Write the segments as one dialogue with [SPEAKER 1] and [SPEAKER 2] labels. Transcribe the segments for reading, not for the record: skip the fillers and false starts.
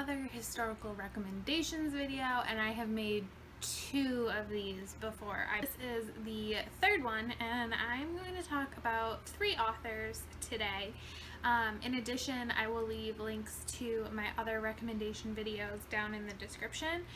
[SPEAKER 1] another historical recommendations video, and I have made 2 of these before. This is the 3rd one, and I'm going to talk about 3 authors today. In addition, I will leave links to my other recommendation videos down in the description.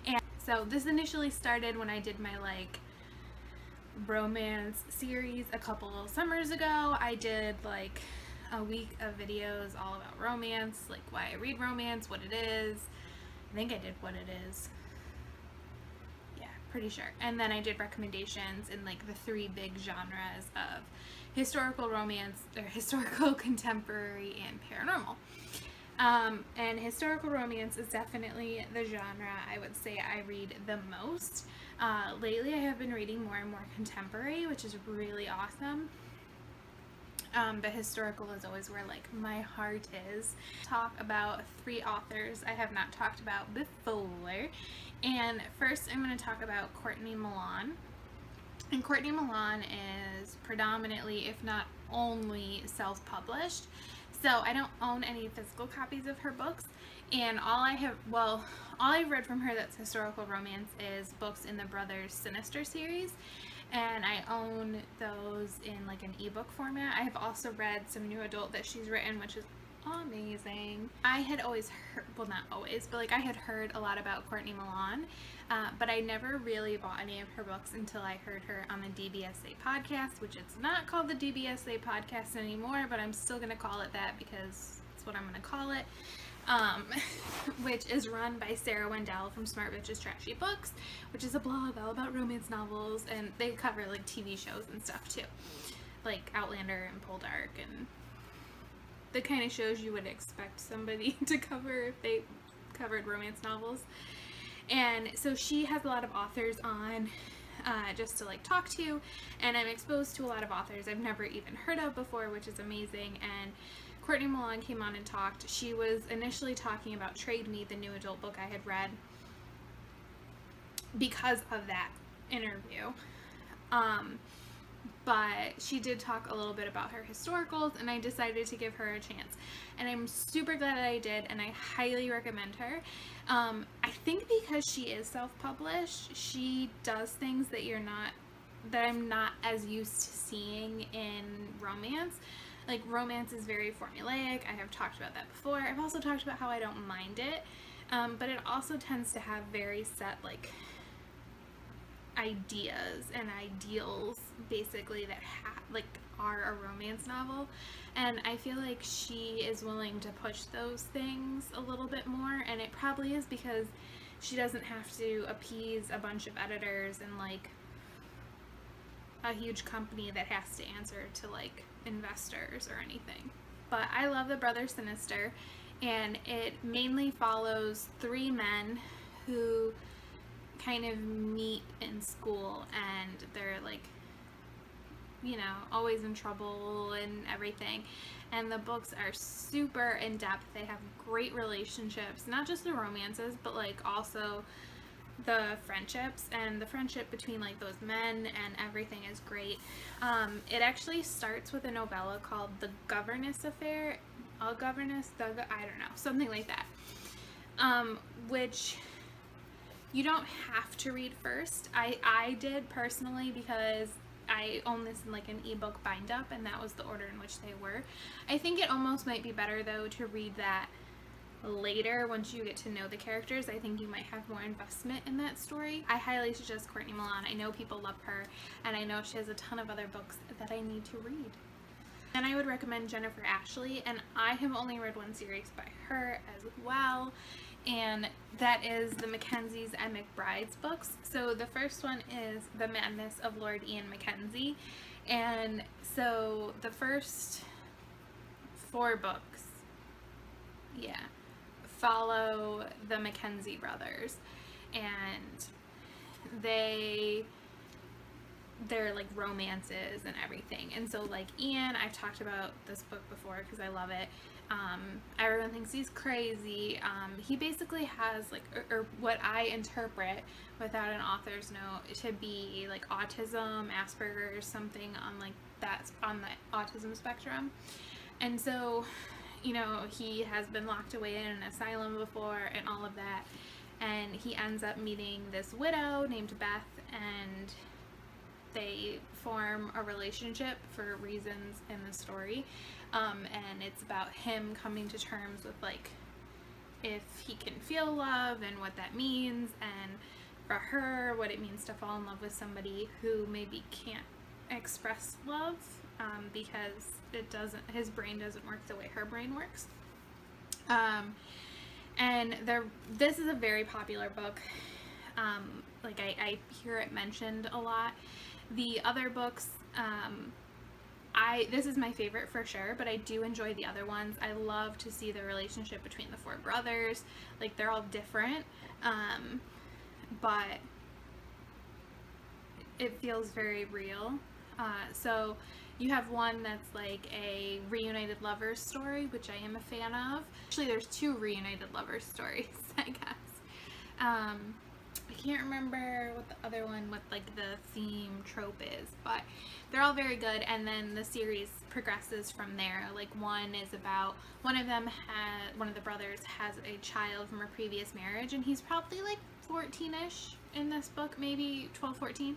[SPEAKER 1] And so this initially started when I did my romance series a couple summers ago. I did a week of videos all about romance, like why I read romance, what it is. I think I did what it is. Yeah, pretty sure. And then I did recommendations in the 3 big genres of historical romance, or historical, contemporary, and paranormal. And historical romance is definitely the genre I would say I read the most. Lately I have been reading more and more contemporary, which is really awesome. But historical is always where my heart is. Talk about 3 authors I have not talked about before. And first I'm going to talk about Courtney Milan. And Courtney Milan is predominantly, if not only, self-published. So I don't own any physical copies of her books, and all I've read from her that's historical romance is books in the Brothers Sinister series, and I own those in an ebook format. I have also read some new adult that she's written, which is amazing. I had always heard, well, not always, but I had heard a lot about Courtney Milan, but I never really bought any of her books until I heard her on the DBSA podcast, which it's not called the DBSA podcast anymore, but I'm still going to call it that because that's what I'm going to call it, which is run by Sarah Wendell from Smart Bitches Trashy Books, which is a blog all about romance novels, and they cover TV shows and stuff too, like Outlander and Poldark and the kind of shows you would expect somebody to cover if they covered romance novels. And so she has a lot of authors on just to talk to, and I'm exposed to a lot of authors I've never even heard of before, which is amazing. And Courtney Milan came on and talked. She was initially talking about Trade Me, the new adult book I had read, because of that interview. But she did talk a little bit about her historicals, and I decided to give her a chance. And I'm super glad that I did, and I highly recommend her. I think because she is self-published, she does things that I'm not as used to seeing in romance. Romance is very formulaic. I have talked about that before. I've also talked about how I don't mind it, but it also tends to have very set ideas and ideals basically that are a romance novel, and I feel like she is willing to push those things a little bit more, and it probably is because she doesn't have to appease a bunch of editors and a huge company that has to answer to investors or anything. But I love the Brothers Sinister, and it mainly follows 3 men who kind of meet in school, and they're always in trouble and everything, and the books are super in depth. They have great relationships, not just the romances, but also the friendships, and the friendship between those men and everything is great. It actually starts with a novella called The Governess Affair, I don't know, something like that, which you don't have to read first. I did personally because I own this in an ebook bind up, and that was the order in which they were. I think it almost might be better though to read that later once you get to know the characters. I think you might have more investment in that story. I highly suggest Courtney Milan. I know people love her, and I know she has a ton of other books that I need to read. And I would recommend Jennifer Ashley, and I have only read 1 series by her as well, and that is the Mackenzies and McBride's books. So the first one is The Madness of Lord Ian Mackenzie, and so the first 4 books, follow the Mackenzie brothers, and they're romances and everything. And so Ian, I've talked about this book before because I love it. Everyone thinks he's crazy. He basically has or what I interpret without an author's note to be autism, Asperger's, something on that's on the autism spectrum. And so you know, he has been locked away in an asylum before and all of that. And he ends up meeting this widow named Beth, and they form a relationship for reasons in the story. And it's about him coming to terms with, like, if he can feel love and what that means, and for her, what it means to fall in love with somebody who maybe can't express love, because his brain doesn't work the way her brain works. And this is a very popular book. Like, I hear it mentioned a lot. The other books, this is my favorite for sure, but I do enjoy the other ones. I love to see the relationship between the four brothers. Like, they're all different, but it feels very real. So you have one that's like a reunited lovers story, which I am a fan of. Actually, there's two reunited lovers stories, I guess. I can't remember what the other one, what like the theme trope is, but they're all very good. And then the series progresses from there. Like, one is about one of the brothers has a child from a previous marriage, and he's probably like 14ish in this book, maybe 12, 14.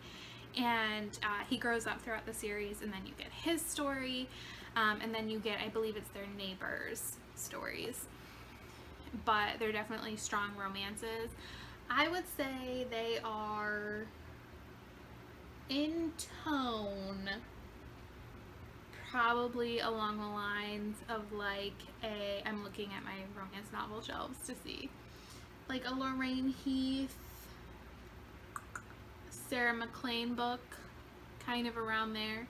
[SPEAKER 1] And he grows up throughout the series, and then you get his story, and then you get, I believe it's their neighbors' stories. But they're definitely strong romances. I would say they are in tone probably along the lines of like I'm looking at my romance novel shelves to see, like a Lorraine Heath, Sarah McLean book, kind of around there,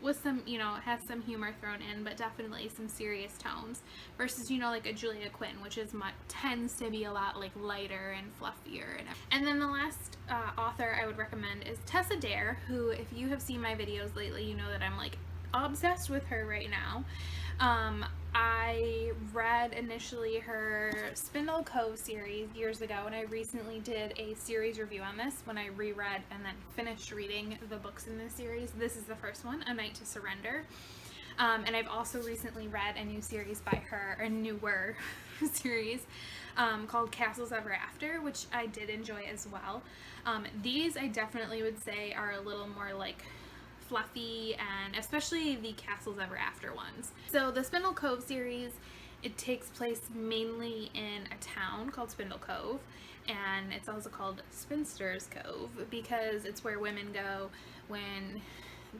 [SPEAKER 1] with some, you know, it has some humor thrown in, but definitely some serious tones, versus, you know, like a Julia Quinn, which is tends to be a lot like lighter and fluffier. And then the last author I would recommend is Tessa Dare, who, if you have seen my videos lately, you know that I'm like obsessed with her right now. I read initially her Spindle Cove series years ago, and I recently did a series review on this when I reread and then finished reading the books in this series. This is the first one, A Night to Surrender. And I've also recently read a new series by her, a newer series called Castles Ever After, which I did enjoy as well. These I definitely would say are a little more like fluffy, and especially the Castles Ever After ones. So the Spindle Cove series, it takes place mainly in a town called Spindle Cove, and it's also called Spinster's Cove because it's where women go when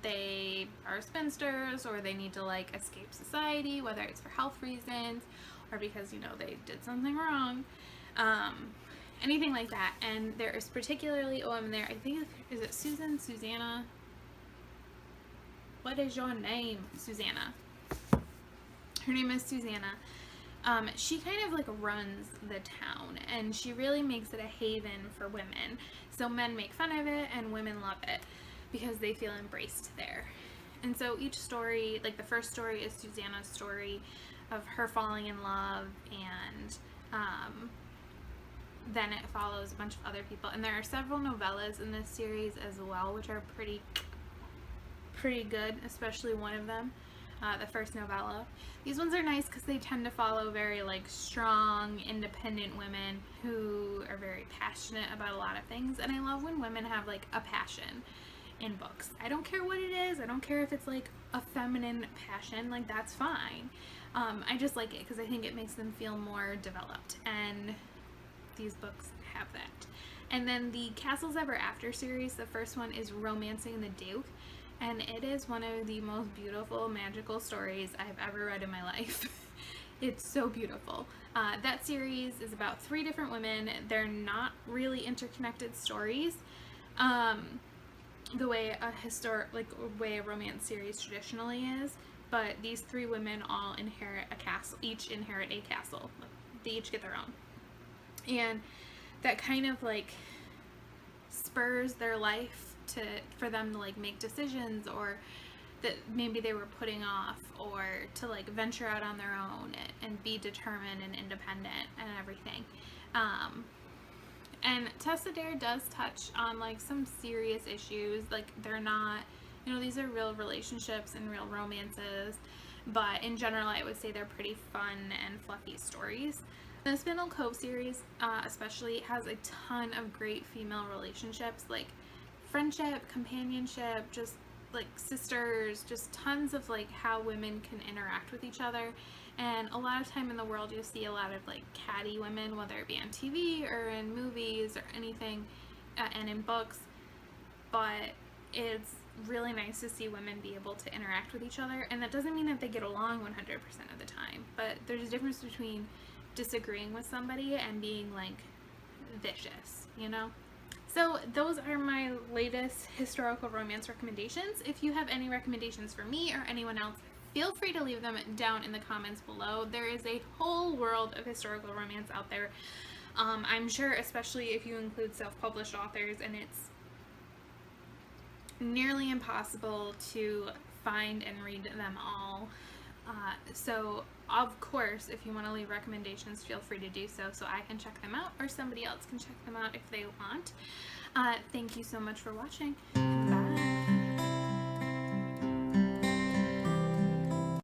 [SPEAKER 1] they are spinsters or they need to like escape society, whether it's for health reasons or because, you know, they did something wrong, anything like that. And there is particularly a woman there, I think, is it Susanna? What is your name? Susanna. Her name is Susanna. She kind of like runs the town, and she really makes it a haven for women. So men make fun of it and women love it because they feel embraced there. And so each story, like the first story is Susanna's story of her falling in love, and then it follows a bunch of other people. And there are several novellas in this series as well, which are pretty good, especially one of them, the first novella. These ones are nice because they tend to follow very like strong, independent women who are very passionate about a lot of things, and I love when women have like a passion in books. I don't care what it is. I don't care if it's like a feminine passion, like that's fine. I just like it because I think it makes them feel more developed, and these books have that. And then the Castles Ever After series, the first one is Romancing the Duke, and it is one of the most beautiful, magical stories I've ever read in my life. It's so beautiful. That series is about 3 different women. They're not really interconnected stories, the way a romance series traditionally is. But these 3 women all inherit a castle. Each inherit a castle. They each get their own, and that kind of like spurs their life for them to like make decisions, or that maybe they were putting off, or to like venture out on their own and be determined and independent and everything. And Tessa Dare does touch on like some serious issues. Like, they're not, you know, these are real relationships and real romances, but in general I would say they're pretty fun and fluffy stories. The Spindle Cove series especially has a ton of great female relationships, like friendship, companionship, just like sisters, just tons of like how women can interact with each other. And a lot of time in the world you'll see a lot of like catty women, whether it be on TV or in movies or anything, and in books, but it's really nice to see women be able to interact with each other. And that doesn't mean that they get along 100% of the time, but there's a difference between disagreeing with somebody and being like vicious, you know? So those are my latest historical romance recommendations. If you have any recommendations for me or anyone else, feel free to leave them down in the comments below. There is a whole world of historical romance out there. I'm sure, especially if you include self-published authors, and it's nearly impossible to find and read them all. So of course, if you want to leave recommendations, feel free to do so I can check them out, or somebody else can check them out if they want. Thank you so much for watching. Bye.